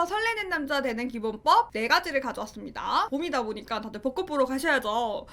그래서 설레는 남자 되는 기본법 4가지를 가져왔습니다. 봄이다 보니까 다들 벚꽃 보러 가셔야죠.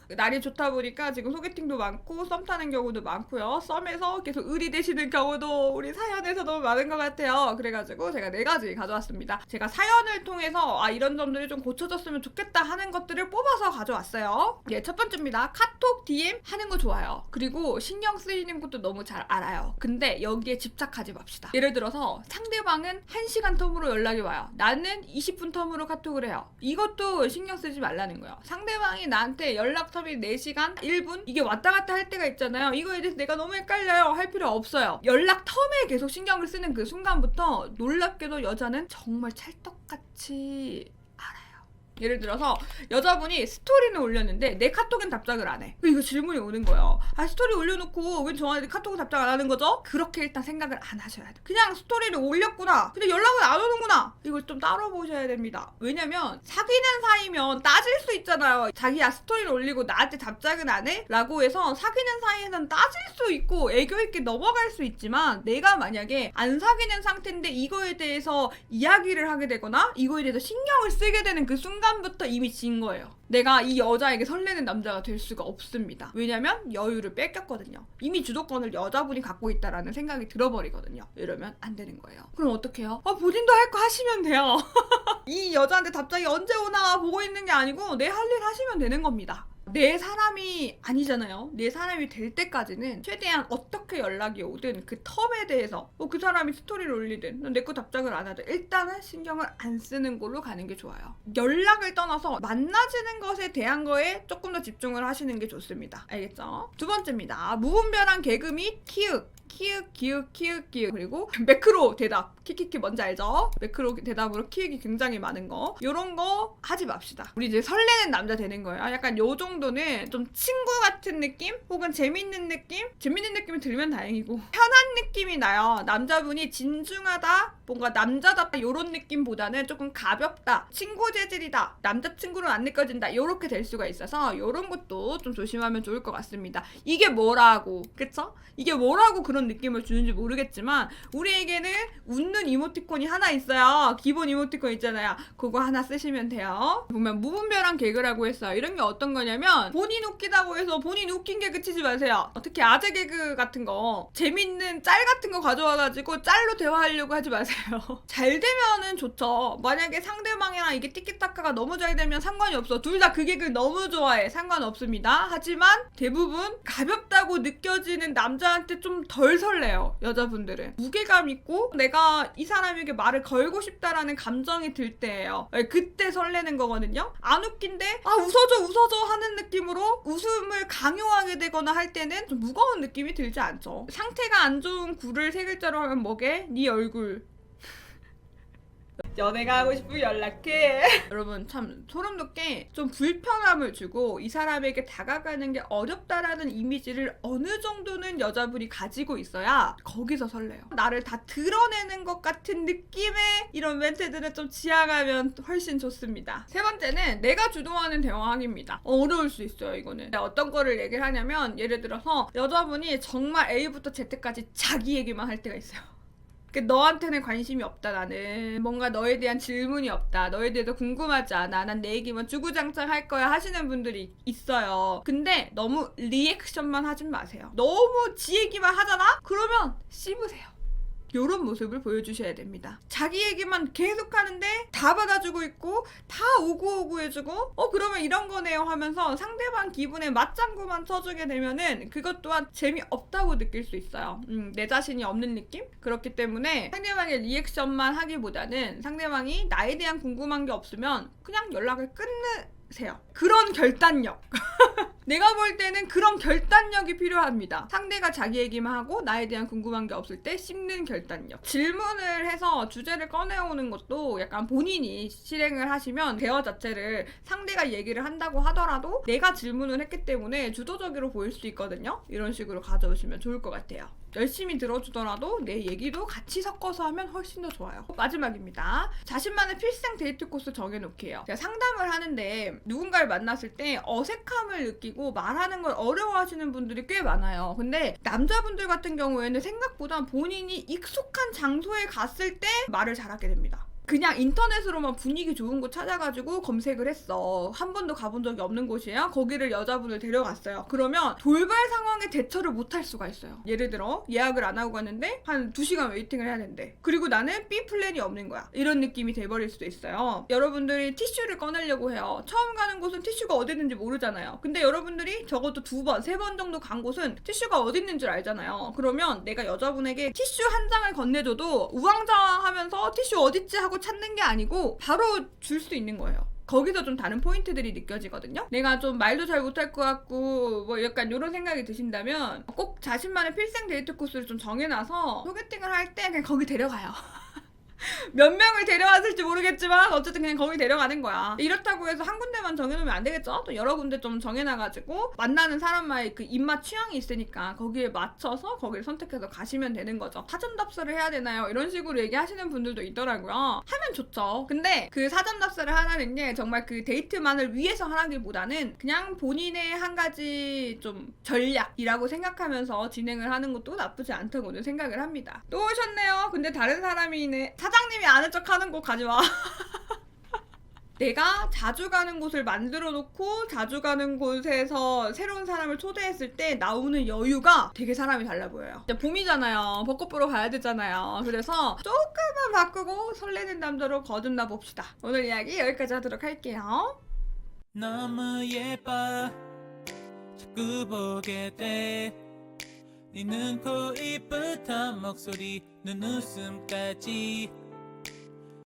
날이 좋다 보니까 지금 소개팅도 많고 썸 타는 경우도 많고요. 썸에서 계속 을이 되시는 경우도 우리 사연에서 너무 많은 것 같아요. 그래가지고 제가 4가지 가져왔습니다. 제가 사연을 통해서 이런 점들이 좀 고쳐졌으면 좋겠다 하는 것들을 뽑아서 가져왔어요. 네, 첫 번째입니다. 카톡 DM 하는 거 좋아요. 그리고 신경 쓰이는 것도 너무 잘 알아요. 근데 여기에 집착하지 맙시다. 예를 들어서 상대방은 1시간 텀으로 연락이 와요. 나는 20분 텀으로 카톡을 해요. 이것도 신경 쓰지 말라는 거예요. 상대방이 나한테 연락 텀이 4시간, 1분 이게 왔다 갔다 할 때가 있잖아요. 이거에 대해서 내가 너무 헷갈려요 할 필요 없어요. 연락 텀에 계속 신경을 쓰는 그 순간부터 놀랍게도 여자는 정말 찰떡같이 알아요. 예를 들어서 여자분이 스토리는 올렸는데 내 카톡엔 답장을 안 해. 이거 질문이 오는 거예요. 스토리 올려놓고 왜 저한테 카톡은 답장 안 하는 거죠? 그렇게 일단 생각을 안 하셔야 돼요. 그냥 스토리를 올렸구나. 근데 연락은 안 오는구나. 이걸 좀 따로 보셔야 됩니다. 왜냐면 사귀는 사이면 따질 수 있잖아요. 자기야 스토리를 올리고 나한테 답장은 안 해? 라고 해서 사귀는 사이에는 따질 수 있고 애교 있게 넘어갈 수 있지만 내가 만약에 안 사귀는 상태인데 이거에 대해서 이야기를 하게 되거나 이거에 대해서 신경을 쓰게 되는 그 순간부터 이미 진 거예요. 내가 이 여자에게 설레는 남자가 될 수가 없습니다. 왜냐면 여유를 뺏겼거든요. 이미 주도권을 여자분이 갖고 있다라는 생각이 들어버리거든요. 이러면 안 되는 거예요. 그럼 어떡해요? 본인도 할 거 하시면 돼요. 이 여자한테 답장이 언제 오나 보고 있는 게 아니고 내 할 일 하시면 되는 겁니다. 내 사람이 아니잖아요. 내 사람이 될 때까지는 최대한 어떻게 연락이 오든 그 텀에 대해서 그 사람이 스토리를 올리든 내 거 답장을 안 하든 일단은 신경을 안 쓰는 걸로 가는 게 좋아요. 연락을 떠나서 만나지는 것에 대한 거에 조금 더 집중을 하시는 게 좋습니다. 알겠죠? 두 번째입니다. 무분별한 개그 및 키읔. 키읔, 기윽, 키읔, 기윽. 그리고 매크로 대답. 키키키 뭔지 알죠? 매크로 대답으로 키읔이 굉장히 많은 거. 요런 거 하지 맙시다. 우리 이제 설레는 남자 되는 거예요. 약간 요 정도는 좀 친구 같은 느낌? 혹은 재밌는 느낌? 재밌는 느낌이 들면 다행이고 편한 느낌이 나요. 남자분이 진중하다, 뭔가 남자답다 요런 느낌보다는 조금 가볍다, 친구 재질이다, 남자친구로 안 느껴진다 요렇게 될 수가 있어서 요런 것도 좀 조심하면 좋을 것 같습니다. 이게 뭐라고, 그쵸? 이게 뭐라고 그런 느낌을 주는지 모르겠지만 우리에게는 웃는 이모티콘이 하나 있어요. 기본 이모티콘 있잖아요. 그거 하나 쓰시면 돼요. 보면 무분별한 개그라고 했어요. 이런 게 어떤 거냐면 본인 웃기다고 해서 본인 웃긴 개그 치지 마세요. 특히 아재 개그 같은 거 재밌는 짤 같은 거 가져와가지고 짤로 대화하려고 하지 마세요. 잘 되면은 좋죠. 만약에 상대방이랑 이게 티키타카가 너무 잘 되면 상관이 없어. 둘 다 그 개그를 너무 좋아해. 상관없습니다. 하지만 대부분 가볍다고 느껴지는 남자한테 좀 덜 설레요. 여자분들은 무게감 있고 내가 이 사람에게 말을 걸고 싶다라는 감정이 들 때예요. 그때 설레는 거거든요. 안 웃긴데 웃어줘 하는 느낌으로 웃음을 강요하게 되거나 할 때는 좀 무거운 느낌이 들지 않죠. 상태가 안 좋은 구를 3글자로 하면 뭐게? 네 얼굴. 연애가 하고 싶으면 연락해. 여러분 참 소름 돋게 좀 불편함을 주고 이 사람에게 다가가는 게 어렵다라는 이미지를 어느 정도는 여자분이 가지고 있어야 거기서 설레요. 나를 다 드러내는 것 같은 느낌의 이런 멘트들은 좀 지양하면 훨씬 좋습니다. 세 번째는 내가 주도하는 대화입니다. 어려울 수 있어요. 이거는 어떤 거를 얘기를 하냐면 예를 들어서 여자분이 정말 A부터 Z까지 자기 얘기만 할 때가 있어요. 너한테는 관심이 없다. 나는 뭔가 너에 대한 질문이 없다. 너에 대해서 궁금하지 않아. 난 내 얘기만 주구장창 할 거야 하시는 분들이 있어요. 근데 너무 리액션만 하지 마세요. 너무 지 얘기만 하잖아? 그러면 씹으세요. 요런 모습을 보여주셔야 됩니다. 자기 얘기만 계속 하는데 다 받아주고 있고 다 오구오구 해주고 그러면 이런 거네요 하면서 상대방 기분에 맞장구만 쳐주게 되면은 그것 또한 재미없다고 느낄 수 있어요. 내 자신이 없는 느낌? 그렇기 때문에 상대방의 리액션만 하기보다는 상대방이 나에 대한 궁금한 게 없으면 그냥 연락을 끊으세요. 그런 결단력. 내가 볼 때는 그런 결단력이 필요합니다. 상대가 자기 얘기만 하고 나에 대한 궁금한 게 없을 때 씹는 결단력. 질문을 해서 주제를 꺼내오는 것도 약간 본인이 실행을 하시면 대화 자체를 상대가 얘기를 한다고 하더라도 내가 질문을 했기 때문에 주도적으로 보일 수 있거든요. 이런 식으로 가져오시면 좋을 것 같아요. 열심히 들어주더라도 내 얘기도 같이 섞어서 하면 훨씬 더 좋아요. 마지막입니다. 자신만의 필생 데이트 코스 정해놓기예요. 제가 상담을 하는데 누군가를 만났을 때 어색함을 느끼고 말하는 걸 어려워하시는 분들이 꽤 많아요. 근데 남자분들 같은 경우에는 생각보다 본인이 익숙한 장소에 갔을 때 말을 잘하게 됩니다. 그냥 인터넷으로만 분위기 좋은 곳 찾아가지고 검색을 했어. 한 번도 가본 적이 없는 곳이에요. 거기를 여자분을 데려갔어요. 그러면 돌발 상황에 대처를 못할 수가 있어요. 예를 들어 예약을 안 하고 갔는데 한 2시간 웨이팅을 해야 된대. 그리고 나는 B 플랜이 없는 거야. 이런 느낌이 돼버릴 수도 있어요. 여러분들이 티슈를 꺼내려고 해요. 처음 가는 곳은 티슈가 어디 있는지 모르잖아요. 근데 여러분들이 적어도 2번, 3번 정도 간 곳은 티슈가 어디 있는 줄 알잖아요. 그러면 내가 여자분에게 티슈 한 장을 건네줘도 우왕좌왕하면서 티슈 어딨지 하고 찾는 게 아니고 바로 줄 수 있는 거예요. 거기서 좀 다른 포인트들이 느껴지거든요. 내가 좀 말도 잘 못할 것 같고 뭐 약간 이런 생각이 드신다면 꼭 자신만의 필생 데이트 코스를 좀 정해놔서 소개팅을 할 때 그냥 거기 데려가요. 몇 명을 데려왔을지 모르겠지만 어쨌든 그냥 거기 데려가는 거야. 이렇다고 해서 한 군데만 정해놓으면 안 되겠죠? 또 여러 군데 좀 정해놔가지고 만나는 사람만의 그 입맛 취향이 있으니까 거기에 맞춰서 거기를 선택해서 가시면 되는 거죠. 사전 답사를 해야 되나요? 이런 식으로 얘기하시는 분들도 있더라고요. 하면 좋죠. 근데 그 사전 답사를 하라는 게 정말 그 데이트만을 위해서 하라기보다는 그냥 본인의 한 가지 좀 전략이라고 생각하면서 진행을 하는 것도 나쁘지 않다고는 생각을 합니다. 또 오셨네요. 근데 다른 사람이네. 사장님이 아는 척 하는 곳 가지마. 내가 자주 가는 곳을 만들어 놓고 자주 가는 곳에서 새로운 사람을 초대했을 때 나오는 여유가 되게 사람이 달라 보여요. 이제 봄이잖아요. 벚꽃 보러 가야 되잖아요. 그래서 조금만 바꾸고 설레는 남자로 거듭나 봅시다. 오늘 이야기 여기까지 하도록 할게요. 너무 예뻐 자꾸 보게 돼 네 눈, 코, 입부터 목소리, 눈웃음까지